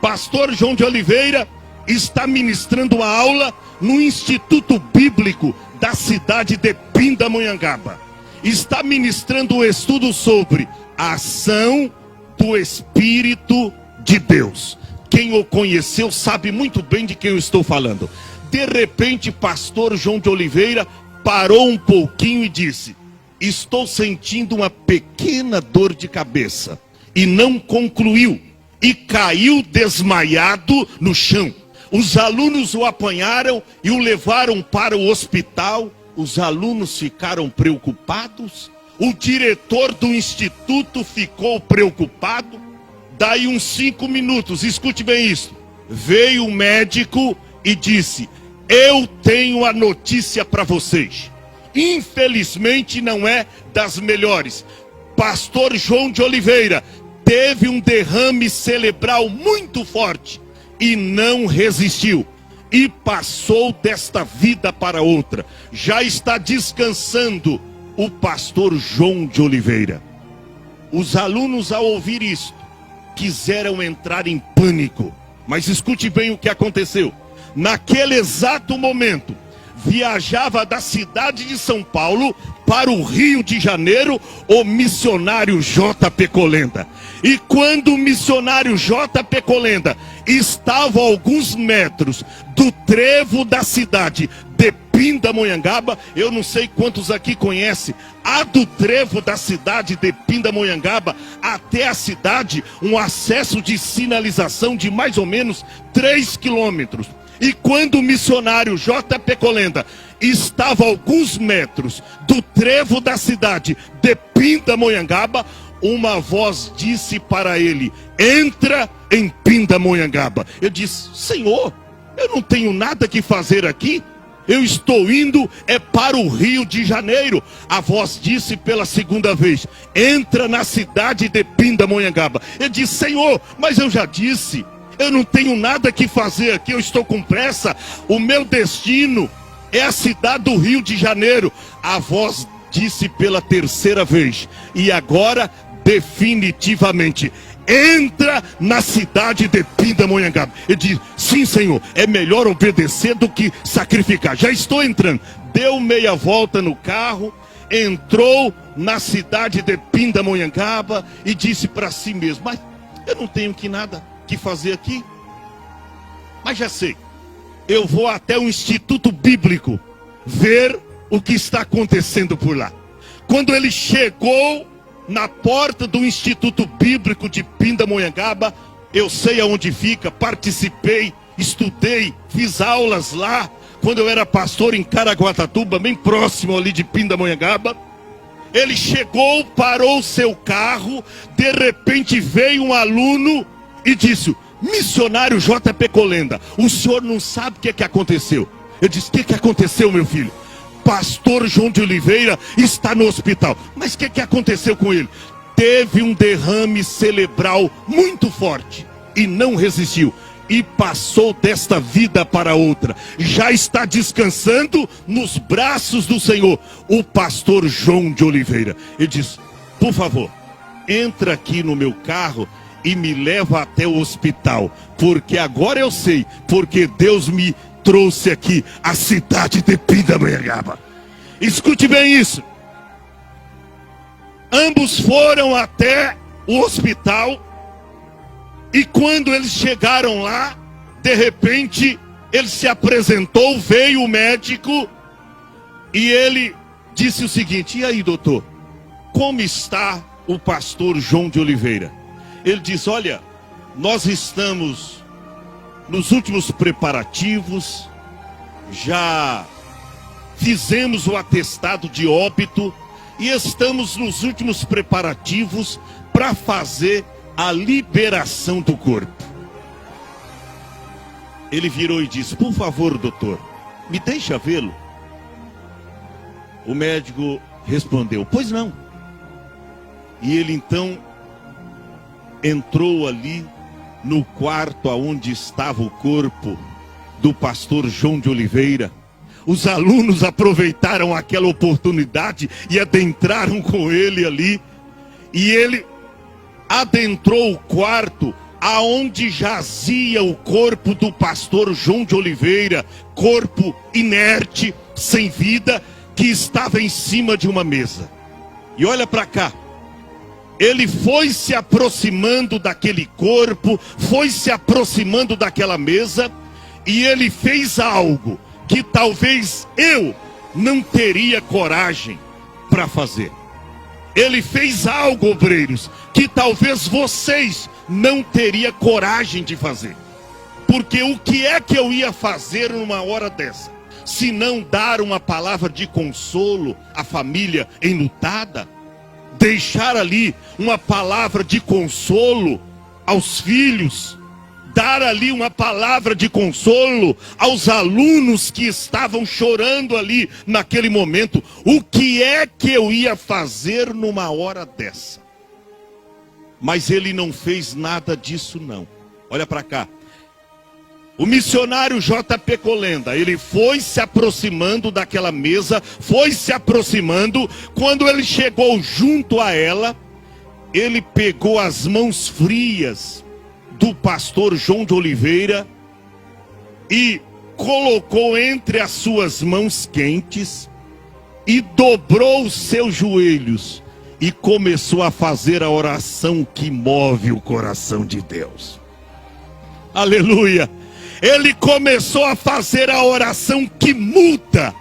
Pastor João de Oliveira está ministrando uma aula no Instituto Bíblico da cidade de Pindamonhangaba. Está ministrando um estudo sobre a ação do Espírito de Deus. Quem o conheceu sabe muito bem de quem eu estou falando. De repente, pastor João de Oliveira parou um pouquinho e disse: estou sentindo uma pequena dor de cabeça. E não concluiu. E caiu desmaiado no chão. Os alunos o apanharam e o levaram para o hospital. Os alunos ficaram preocupados. O diretor do instituto ficou preocupado. Daí uns 5 minutos, escute bem isso. Veio o médico e disse: eu tenho a notícia para vocês. Infelizmente não é das melhores. Pastor João de Oliveira teve um derrame cerebral muito forte e não resistiu. E passou desta vida para outra. Já está descansando o pastor João de Oliveira. Os alunos, ao ouvir isso, quiseram entrar em pânico. Mas escute bem o que aconteceu. Naquele exato momento, viajava da cidade de São Paulo para o Rio de Janeiro o missionário J.P. Colenda. E quando o missionário J.P. Colenda estava a alguns metros do trevo da cidade de Pindamonhangaba, eu não sei quantos aqui conhecem, a do trevo da cidade de Pindamonhangaba até a cidade, um acesso de sinalização de mais ou menos 3 quilômetros. E quando o missionário J.P. Colenda estava a alguns metros do trevo da cidade de Pindamonhangaba, uma voz disse para ele: entra em Pindamonhangaba. Eu disse: Senhor, eu não tenho nada que fazer aqui. Eu estou indo para o Rio de Janeiro. A voz disse pela segunda vez: entra na cidade de Pindamonhangaba. Eu disse: Senhor, mas eu já disse, eu não tenho nada que fazer aqui, eu estou com pressa. O meu destino é a cidade do Rio de Janeiro. A voz disse pela terceira vez: e agora, definitivamente, entra na cidade de Pindamonhangaba. Ele diz: sim, Senhor, é melhor obedecer do que sacrificar. Já estou entrando. Deu meia volta no carro, entrou na cidade de Pindamonhangaba e disse para si mesmo: mas eu não tenho nada que fazer aqui. Mas já sei, eu vou até o Instituto Bíblico ver o que está acontecendo por lá. Quando ele chegou na porta do Instituto Bíblico de Pindamonhangaba, eu sei aonde fica, participei, estudei, fiz aulas lá, quando eu era pastor em Caraguatatuba, bem próximo ali de Pindamonhangaba. Ele chegou, parou seu carro, de repente veio um aluno e disse: missionário J.P. Colenda, o senhor não sabe o que aconteceu. Eu disse: o que aconteceu, meu filho? Pastor João de Oliveira está no hospital. Mas o que aconteceu com ele? Teve um derrame cerebral muito forte e não resistiu. E passou desta vida para outra. Já está descansando nos braços do Senhor, o pastor João de Oliveira. Ele diz: por favor, entra aqui no meu carro e me leva até o hospital. Porque agora eu sei, porque Deus me trouxe aqui a cidade de Pindamonhangaba. Escute bem isso. Ambos foram até o hospital. E quando eles chegaram lá, de repente, ele se apresentou, veio o médico. E ele disse o seguinte: e aí, doutor, como está o pastor João de Oliveira? Ele diz: olha, nós estamos nos últimos preparativos, já fizemos o atestado de óbito e estamos nos últimos preparativos para fazer a liberação do corpo. Ele virou e disse: por favor, doutor, me deixa vê-lo. O médico respondeu: pois não. E ele então entrou ali no quarto aonde estava o corpo do pastor João de Oliveira. Os alunos aproveitaram aquela oportunidade e adentraram com ele ali. E ele adentrou o quarto aonde jazia o corpo do pastor João de Oliveira, corpo inerte, sem vida, que estava em cima de uma mesa. E olha para cá, ele foi se aproximando daquele corpo, foi se aproximando daquela mesa, e ele fez algo que talvez eu não teria coragem para fazer. Ele fez algo, obreiros, que talvez vocês não teriam coragem de fazer. Porque o que é que eu ia fazer numa hora dessa? Se não dar uma palavra de consolo à família enlutada? Deixar ali uma palavra de consolo aos filhos? Dar ali uma palavra de consolo aos alunos que estavam chorando ali naquele momento? O que é que eu ia fazer numa hora dessa? Mas ele não fez nada disso não. Olha para cá. O missionário J.P. Colenda, ele foi se aproximando daquela mesa, foi se aproximando. Quando ele chegou junto a ela, ele pegou as mãos frias do pastor João de Oliveira e colocou entre as suas mãos quentes e dobrou os seus joelhos e começou a fazer a oração que move o coração de Deus. Aleluia! Ele começou a fazer a oração que muda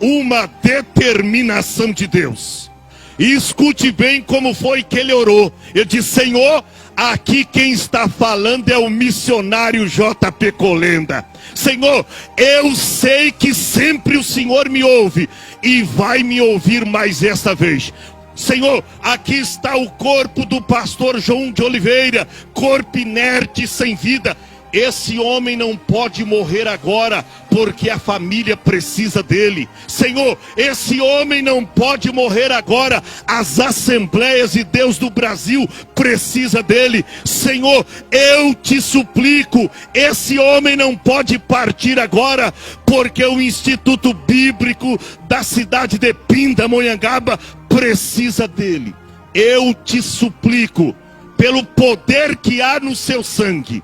uma determinação de Deus. E escute bem como foi que ele orou. Ele disse: Senhor, aqui quem está falando é o missionário J.P. Colenda. Senhor, eu sei que sempre o Senhor me ouve e vai me ouvir mais esta vez. Senhor, aqui está o corpo do pastor João de Oliveira, corpo inerte, sem vida. Esse homem não pode morrer agora, porque a família precisa dele. Senhor, esse homem não pode morrer agora. As Assembleias de Deus do Brasil precisa dele. Senhor, eu te suplico, esse homem não pode partir agora, porque o Instituto Bíblico da cidade de Pindamonhangaba precisa dele. Eu te suplico, pelo poder que há no seu sangue,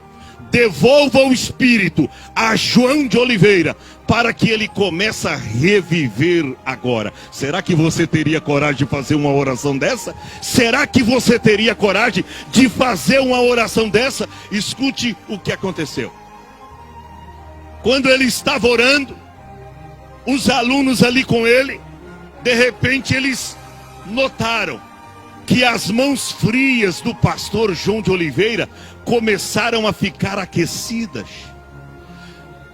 devolva o espírito a João de Oliveira, para que ele comece a reviver agora. Será que você teria coragem de fazer uma oração dessa? Será que você teria coragem de fazer uma oração dessa? Escute o que aconteceu. Quando ele estava orando, os alunos ali com ele, de repente eles notaram que as mãos frias do pastor João de Oliveira começaram a ficar aquecidas,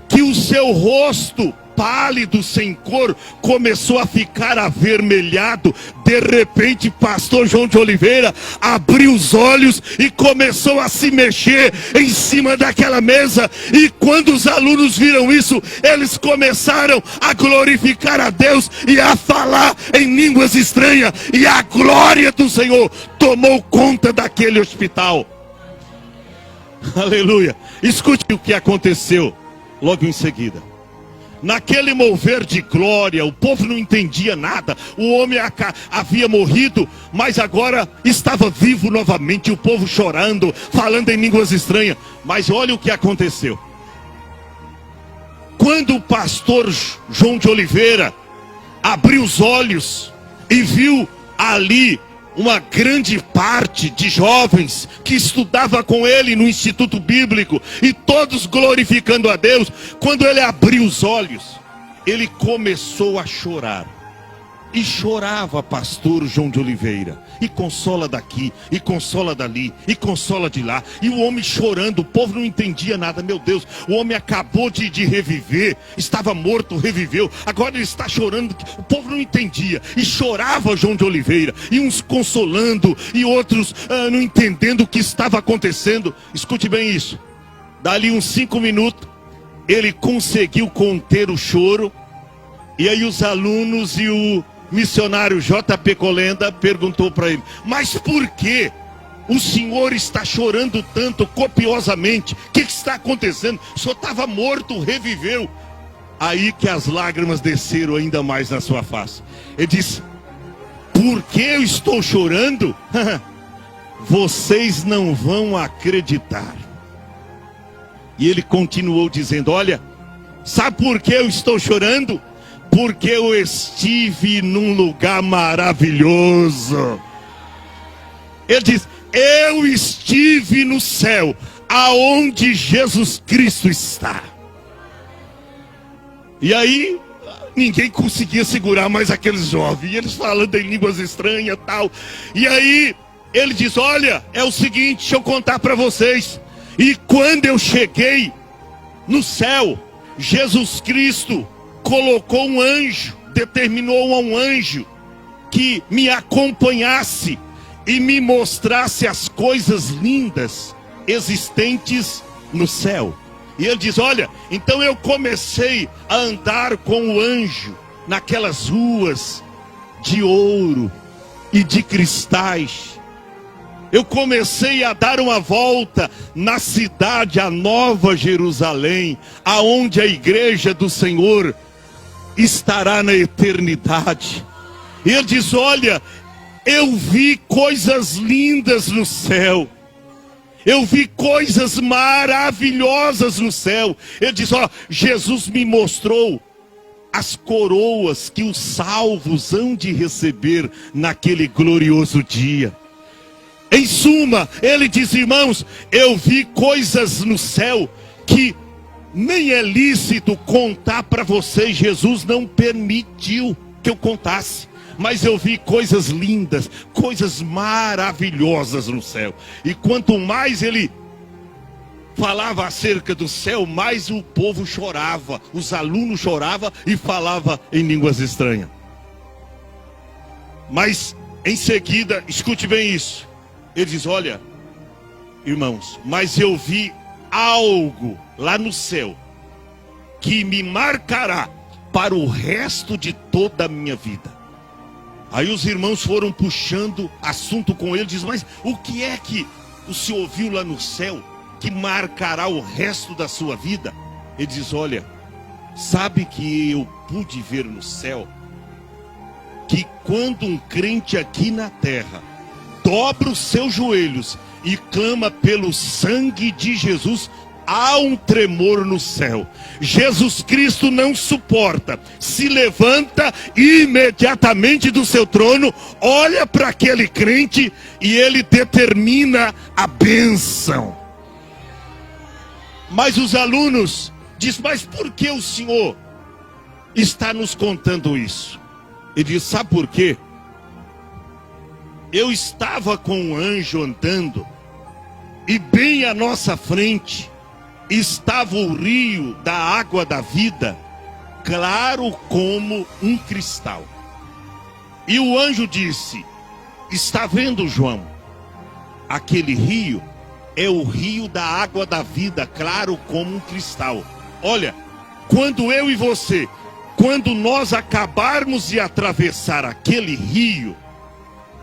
que o seu rosto pálido, sem cor, começou a ficar avermelhado. De repente, pastor João de Oliveira abriu os olhos e começou a se mexer em cima daquela mesa. E quando os alunos viram isso, eles começaram a glorificar a Deus e a falar em línguas estranhas. E a glória do Senhor tomou conta daquele hospital. Aleluia. Escute o que aconteceu logo em seguida. Naquele mover de glória, o povo não entendia nada. O homem havia morrido, mas agora estava vivo novamente. O povo chorando, falando em línguas estranhas. Mas olha o que aconteceu. Quando o pastor João de Oliveira abriu os olhos e viu ali uma grande parte de jovens que estudava com ele no Instituto Bíblico, e todos glorificando a Deus, quando ele abriu os olhos, ele começou a chorar. E chorava, pastor João de Oliveira, e consola daqui, e consola dali, e consola de lá. E o homem chorando, o povo não entendia nada. Meu Deus, o homem acabou de reviver, estava morto, reviveu, agora ele está chorando. O povo não entendia, e chorava João de Oliveira, e uns consolando, e outros não entendendo o que estava acontecendo. Escute bem isso. Dali uns 5 minutos, ele conseguiu conter o choro. E aí os alunos e o missionário J.P. Colenda perguntou para ele: mas por que o senhor está chorando tanto, copiosamente? O que está acontecendo? O senhor estava morto, reviveu. Aí que as lágrimas desceram ainda mais na sua face. Ele disse: por que eu estou chorando? vocês não vão acreditar. E ele continuou dizendo: olha, sabe por que eu estou chorando? Porque eu estive num lugar maravilhoso. Ele diz: eu estive no céu, aonde Jesus Cristo está. E aí, ninguém conseguia segurar mais aqueles jovens. E eles falando em línguas estranhas e tal. E aí, ele diz: olha, é o seguinte, deixa eu contar para vocês. E quando eu cheguei no céu, Jesus Cristo colocou um anjo, determinou a um anjo que me acompanhasse e me mostrasse as coisas lindas existentes no céu. E ele diz: olha, então eu comecei a andar com o anjo naquelas ruas de ouro e de cristais. Eu comecei a dar uma volta na cidade, a Nova Jerusalém, aonde a igreja do Senhor estará na eternidade. E ele diz: olha, eu vi coisas lindas no céu. Eu vi coisas maravilhosas no céu. Ele diz: ó, Jesus me mostrou as coroas que os salvos hão de receber naquele glorioso dia. Em suma, ele diz: irmãos, eu vi coisas no céu que nem é lícito contar para vocês. Jesus não permitiu que eu contasse. Mas eu vi coisas lindas, coisas maravilhosas no céu. E quanto mais ele falava acerca do céu, mais o povo chorava. Os alunos choravam e falavam em línguas estranhas. Mas em seguida, escute bem isso. Ele diz: olha, irmãos, mas eu vi algo lá no céu que me marcará para o resto de toda a minha vida. Aí os irmãos foram puxando assunto com ele. Diz: mas o que é que o senhor viu lá no céu que marcará o resto da sua vida? Ele diz: olha, sabe que eu pude ver no céu que quando um crente aqui na terra dobra os seus joelhos e clama pelo sangue de Jesus, há um tremor no céu. Jesus Cristo não suporta, se levanta imediatamente do seu trono, olha para aquele crente e ele determina a bênção. Mas os alunos dizem: mas por que o senhor está nos contando isso? Ele diz: sabe por quê? Eu estava com um anjo andando e bem à nossa frente estava o rio da água da vida, claro como um cristal. E o anjo disse: está vendo, João? Aquele rio é o rio da água da vida, claro como um cristal. Olha, quando eu e você, quando nós acabarmos de atravessar aquele rio,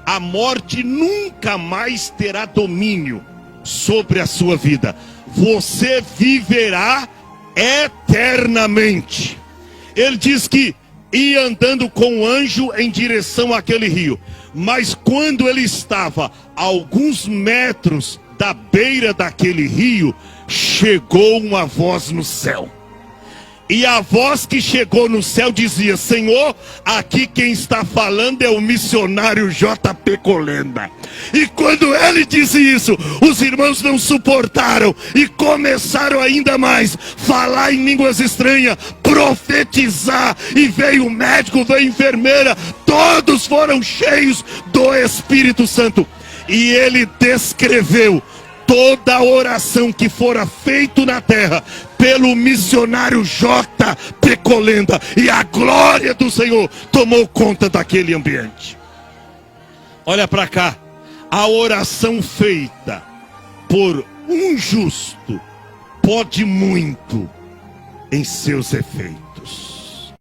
a morte nunca mais terá domínio sobre a sua vida. Você viverá eternamente. Ele diz que ia andando com o anjo em direção àquele rio. Mas quando ele estava a alguns metros da beira daquele rio, chegou uma voz no céu. E a voz que chegou no céu dizia: Senhor, aqui quem está falando é o missionário J.P. Colenda. E quando ele disse isso, os irmãos não suportaram e começaram ainda mais falar em línguas estranhas, profetizar. E veio o médico, veio a enfermeira, todos foram cheios do Espírito Santo. E ele descreveu toda a oração que fora feita na terra pelo missionário J.P. Colenda, e a glória do Senhor tomou conta daquele ambiente. Olha para cá, a oração feita por um justo pode muito em seus efeitos.